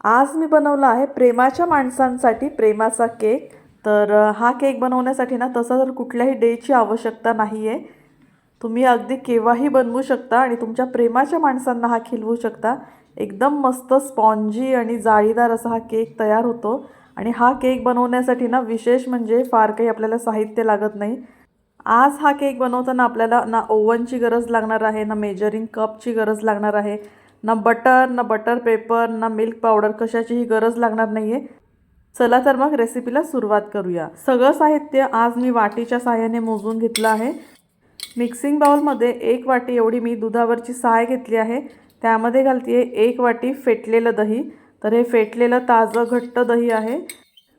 आज मी बनवला आहे प्रेमाच्या माणसांसाठी प्रेमाचा केक। तर हा केक बनवण्यासाठी ना तसं तर कुठल्याही डेची आवश्यकता नाही आहे। तुम्ही अगदी केव्हाही बनवू शकता आणि तुमच्या प्रेमाच्या माणसांना हा खिलवू शकता। एकदम मस्त स्पॉन्जी आणि जाळीदार असा हा केक तयार होतो। आणि हा केक बनवण्यासाठी ना विशेष म्हणजे फार काही आपल्याला साहित्य लागत नाही। आज हा केक बनवताना आपल्याला ना ओव्हनची गरज लागणार आहे, ना मेजरिंग कपची गरज लागणार आहे, ना बटर पेपर, ना मिल्क पावडर, कशाचीही गरज लागणार नाही आहे। चला तर मग रेसिपीला सुरुवात करूया। सगळं साहित्य आज मी वाटीच्या साहाय्याने मोजून घेतलं आहे। मिक्सिंग बाउलमध्ये 1 वाटी एवढी मी दुधावरची साय घेतली आहे। त्यामध्ये घालते 1 वाटी फेटलेलं दही। तर हे फेटलेलं ताजं घट्ट दही आहे।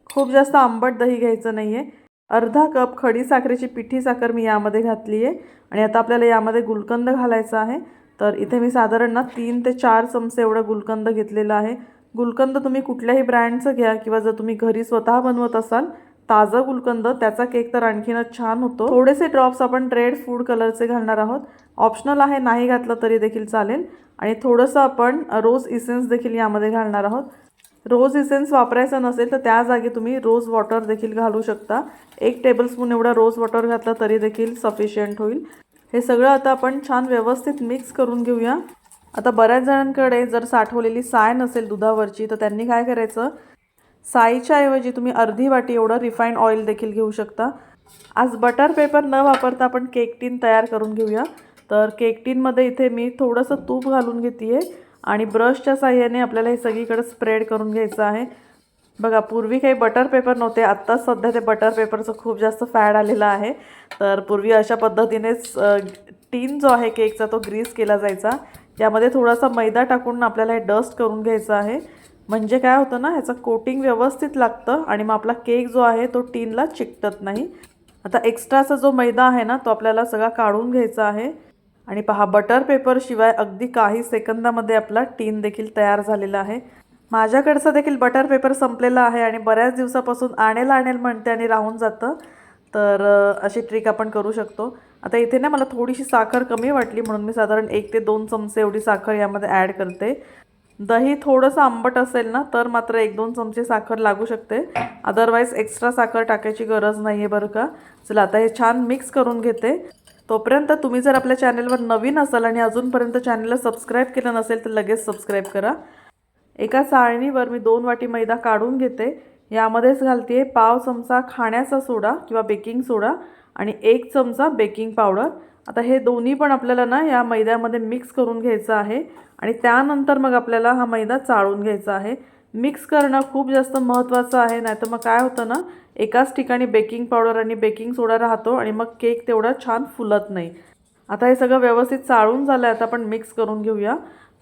खूप जास्त आंबट दही घ्यायचं नाही आहे। अर्धा कप खडी साखरेची पिठी साखर मी यामध्ये घातली आहे। आणि आता आपल्याला यामध्ये गुलकंद घालायचा आहे। तर इथे मी साधारण ना 3 ते 4 चमचे एवढा गुलकंद घेतलेला आहे। गुलकंद तुम्ही कुठल्याही ब्रँडचं घ्या किंवा जर तुम्ही घरी स्वतः बनवत असाल ताजा गुलकंद, त्याचा केक तर आणखीनच छान होतो। थोडेसे ड्रॉप्स आपण रेड फूड कलरचे घालणार आहोत। ऑप्शनल आहे, नाही घातलं तरी देखील चालेल। आणि थोडंसं आपण रोज इसेन्स देखील यामध्ये घालणार आहोत। रोज इसेन्स वापरायचा नसेल तर त्या जागी तुम्ही रोज वॉटर देखील घालू शकता। 1 टेबलस्पून एवढा रोज वॉटर घातला तरी देखील सफिशियंट होईल। हे सगळं आता आपण छान व्यवस्थित मिक्स करून घेऊया। आता बऱ्याच जणांकडे जर साठवलेली साय नसेल दुधावरची तर त्यांनी काय करायचं, साईच्या ऐवजी तुम्ही अर्धी वाटी एवढं रिफाइंड ऑइल देखील घेऊ शकता। आज बटर पेपर न वापरता आपण केक टीन तयार करून घेऊया। तर केक टीनमध्ये इथे मी थोडंसं तूप घालून घेते आणि ब्रशच्या साहाय्याने आपल्याला हे सगळीकडे स्प्रेड करून घ्यायचं आहे। बघा, पूर्वी काही बटर पेपर नव्हते, आत्ता सध्या ते बटर पेपरचं खूप जास्त फॅड आलेलं आहे। तर पूर्वी अशा पद्धतीनेच टीन जो आहे केकचा तो ग्रीस केला जायचा। त्यामध्ये थोडासा मैदा टाकून आपल्याला हे डस्ट करून घ्यायचं आहे। म्हणजे काय होतं ना, ह्याचं कोटिंग व्यवस्थित लागतं आणि मग आपला केक जो आहे तो टीनला चिकटत नाही। आता एक्स्ट्राचा जो मैदा आहे ना तो आपल्याला सगळा काढून घ्यायचा आहे। आणि पहा, बटर पेपर शिवाय अगदी काही सेकंदामध्ये आपला टीन देखील तयार झालेला आहे। माझ्याकडचं देखील बटर पेपर संपलेला आहे आणि बऱ्याच दिवसापासून आणेल म्हणते आणि राहून जातं। तर अशी ट्रिक आपण करू शकतो। आता इथे ना मला थोडीशी साखर कमी वाटली म्हणून मी साधारण 1 ते 2 चमचे एवढी साखर यामध्ये ॲड करते। दही थोडंसं आंबट असेल ना तर मात्र 1-2 चमचे साखर लागू शकते, अदरवाईज एक्स्ट्रा साखर टाकायची गरज नाही आहे बरं का। चला आता हे छान मिक्स करून घेते। तोपर्यंत तुम्ही जर आपल्या चॅनलवर नवीन असाल आणि अजूनपर्यंत चॅनलला सबस्क्राईब केलं नसेल तर लगेच सबस्क्राईब करा। एका चाळणीवर मी 2 वाटी मैदा काढून घेते। यामध्येच घालते पाव चमचा खाण्याचा सोडा किंवा बेकिंग सोडा आणि 1 चमचा बेकिंग पावडर। आता हे दोन्ही पण आपल्याला ना या मैद्यामध्ये मिक्स करून घ्यायचं आहे आणि त्यानंतर मग आपल्याला हा मैदा चाळून घ्यायचा आहे। मिक्स करणं खूप जास्त महत्त्वाचं आहे, नाहीतर मग काय होतं ना, एकाच ठिकाणी बेकिंग पावडर आणि बेकिंग सोडा राहतो आणि मग केक तेवढा छान फुलत नाही। आता हे सगळं व्यवस्थित चाळून झालं आहे, आता आपण मिक्स करून घेऊया।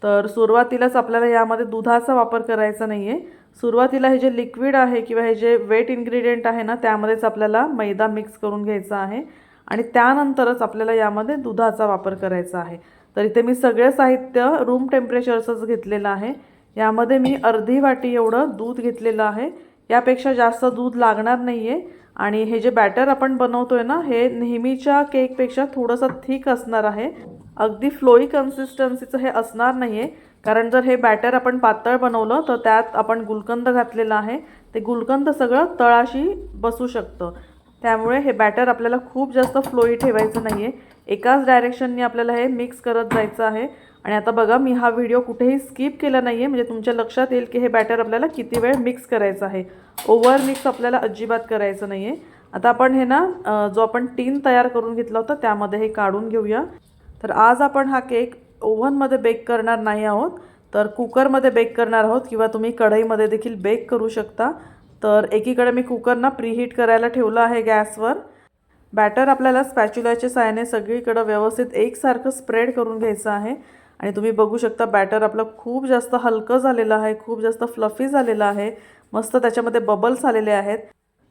तर सुरुवातीलाच आपल्याला यामध्ये दुधाचा वापर करायचा नाही आहे। सुरुवातीला हे जे लिक्विड आहे किंवा हे जे वेट इन्ग्रेडियंट आहे ना त्यामध्येच आपल्याला मैदा मिक्स करून घ्यायचा आहे आणि त्यानंतरच आपल्याला यामध्ये दुधाचा वापर करायचा आहे। तर इथे मी सगळे साहित्य रूम टेम्परेचरचंच घेतलेलं आहे। यामध्ये मी अर्धी वाटी एवढं दूध घेतलेलं आहे, यापेक्षा जास्त दूध लागणार नाही आहे। आणि हे जे बॅटर आपण बनवतोय ना हे नेहमीच्या केकपेक्षा थोडंसं थिक असणार आहे, अगदी फ्लोई कन्सिस्टन्सीचं हे असणार नाही आहे। कारण जर हे बॅटर आपण पातळ बनवलं तर त्यात आपण गुलकंद घातलेला आहे, ते गुलकंद सगळं तळाशी बसू शकतं। त्यामुळे हे बॅटर आपल्याला खूप जास्त फ्लोई ठेवायचं नाही आहे, एकाच डायरेक्शननी आपल्याला हे मिक्स करत जायचं आहे। आणि आता बघा, मी हा व्हिडिओ कुठेही स्किप केला नाही आहे, म्हणजे तुमच्या लक्षात येईल की हे बॅटर आपल्याला किती वेळ मिक्स करायचं आहे। ओव्हर मिक्स आपल्याला अजिबात करायचं नाही आहे। आता आपण हे ना जो आपण टीन तयार करून घेतला होता त्यामध्ये हे काढून घेऊया। तर आज आपण हा केक ओव्हनमध्ये बेक करणार नाही आहोत, तर कुकरमध्ये बेक करणार आहोत किंवा तुम्ही कढईमध्ये देखील बेक करू शकता। तर एकीकडे मी कुकर ना प्रीहीट करायला ठेवलं आहे गॅसवर। बॅटर आपल्याला स्पॅच्युलाच्या साहाय्याने सगळीकडे व्यवस्थित एकसारखं स्प्रेड करून घ्यायचं आहे। आणि तुम्ही बघू शकता बॅटर आपलं खूप जास्त हलकं झालेलं आहे, खूप जास्त फ्लफी झालेलं आहे, मस्त त्याच्यामध्ये बबल्स आलेले आहेत।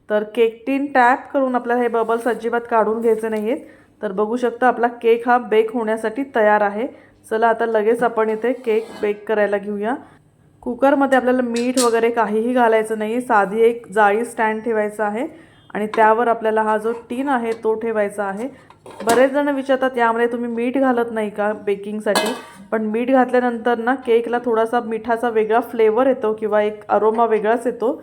तर केक टीन टॅप करून आपल्याला हे बबल्स अजिबात काढून घ्यायचे नाही आहेत। तर बघू शकता आपला केक हा बेक होण्यासाठी तयार आहे। चला आता लगेच आपण इथे केक बेक करायला घेऊया। कुकरमध्ये आपल्याला मीठ वगैरे काहीही घालायचं नाही, साधी एक जाळी स्टँड ठेवायचं आहे आणि त्यावर आपल्याला हा जो टीन आहे तो ठेवायचा आहे. बरेच जण विचारतात यामध्ये तुम्ही मीठ घालत नाही का बेकिंगसाठी, पण मीठ घातल्यानंतर ना केकला थोडासा मिठाचा वेगळा फ्लेवर येतो किंवा एक अरोमा वेगळाच येतो.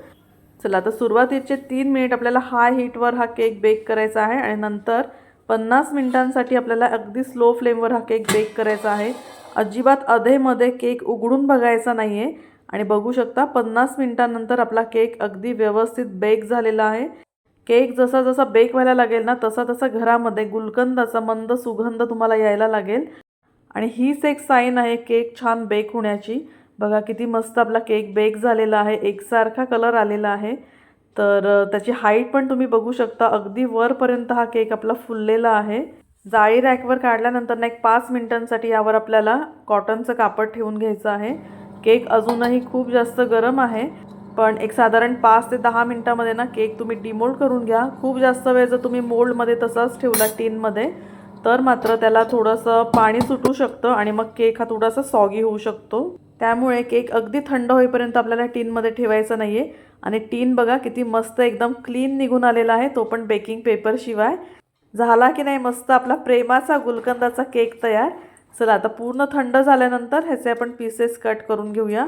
चला आता सुरुवातीचे 3 मिनिट आपल्याला हाय हीटवर हा केक बेक करायचा आहे आणि नंतर 50 मिनिटांसाठी आपल्याला अगदी स्लो फ्लेमवर हा केक बेक करायचा आहे. अजिबात अधेमध्ये केक उघडून बघायचा नाही आहे. आणि बघू शकता 50 मिनिटांनंतर आपला केक अगदी व्यवस्थित बेक झालेला आहे. केक जसा जसा बेक व्हायला लागेल ना तसा तसा घरामध्ये गुलकंदाचा मंद सुगंध तुम्हाला यायला लागेल आणि हीच एक साईन आहे केक छान बेक होण्याची. बघा किती मस्त आपला केक बेक झालेला आहे, एकसारखा कलर आलेला आहे. तर त्याची हाईट पण तुम्ही बघू शकता, अगदी वरपर्यंत हा केक आपला फुललेला आहे. जाळी रॅकवर काढल्यानंतर ना एक 5 मिनिटांसाठी यावर आपल्याला कॉटनचं कापड ठेवून घ्यायचं आहे. केक अजूनही खूप जास्त गरम आहे, पण एक साधारण 5 ते 10 मिनिटांमध्ये ना केक तुम्ही डिमोल्ड करून घ्या. खूप जास्त वेळ जर तुम्ही मोल्डमध्ये तसाच ठेवला टीनमध्ये तर मात्र त्याला थोडंसं पाणी सुटू शकतं आणि मग केक हा थोडासा सॉगी होऊ शकतो. त्यामुळे केक अगदी थंड होईपर्यंत आपल्याला टीनमध्ये ठेवायचं नाही आहे. आणि टीन बघा किती मस्त एकदम क्लीन निघून आलेला आहे, तो पण बेकिंग पेपरशिवाय. झाला की नाही मस्त आपला प्रेमाचा गुलकंदाचा केक तयार. चला आता पूर्ण थंड झाल्यानंतर ह्याचे आपण पीसेस कट करून घेऊया.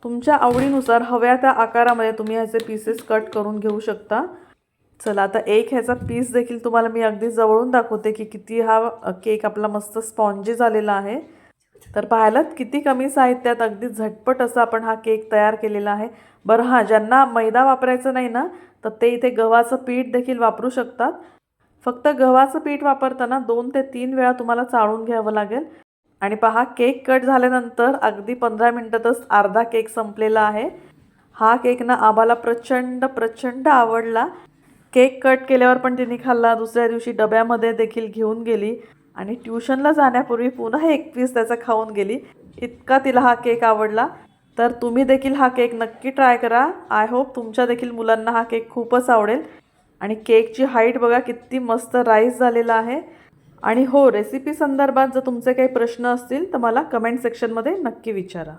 तुमच्या आवडीनुसार हव्या त्या आकारामध्ये तुम्ही ह्याचे पीसेस कट करून घेऊ शकता. चला आता एक ह्याचा पीस देखील तुम्हाला मी अगदी जवळून दाखवते की किती हा केक आपला मस्त स्पॉन्जी झालेला आहे. तर पाहायलात किती कमी साहित्यात अगदी झटपट असा आपण हा केक तयार केलेला आहे. बरं हां, ज्यांना मैदा वापरायचं नाही ना तर ते इथे गव्हाचं पीठ देखील वापरू शकतात. फक्त गव्हाचं पीठ वापरताना 2 ते 3 वेळा तुम्हाला चाळून घ्यावं लागेल. आणि पहा केक कट झाल्यानंतर अगदी 15 मिनिटातच अर्धा केक संपलेला आहे. हा केक ना आम्हाला प्रचंड प्रचंड आवडला. केक कट केल्यावर पण तिने खाल्ला, दुसऱ्या दिवशी डब्यामध्ये देखील घेऊन गेली आणि ट्युशनला जाण्यापूर्वी पुन्हा एक पीस त्याचा खाऊन गेली. इतका तिला हा केक आवडला. तर तुम्ही देखील हा केक नक्की ट्राय करा. आय होप तुमच्या देखील मुलांना हा केक खूपच आवडेल. आणि केकची हाईट बघा किती मस्त राईज झालेला आहे. आणि हो, रेसिपी संदर्भात जर तुमचे काही प्रश्न असतील तर मला कमेंट सेक्शनमध्ये नक्की विचारा.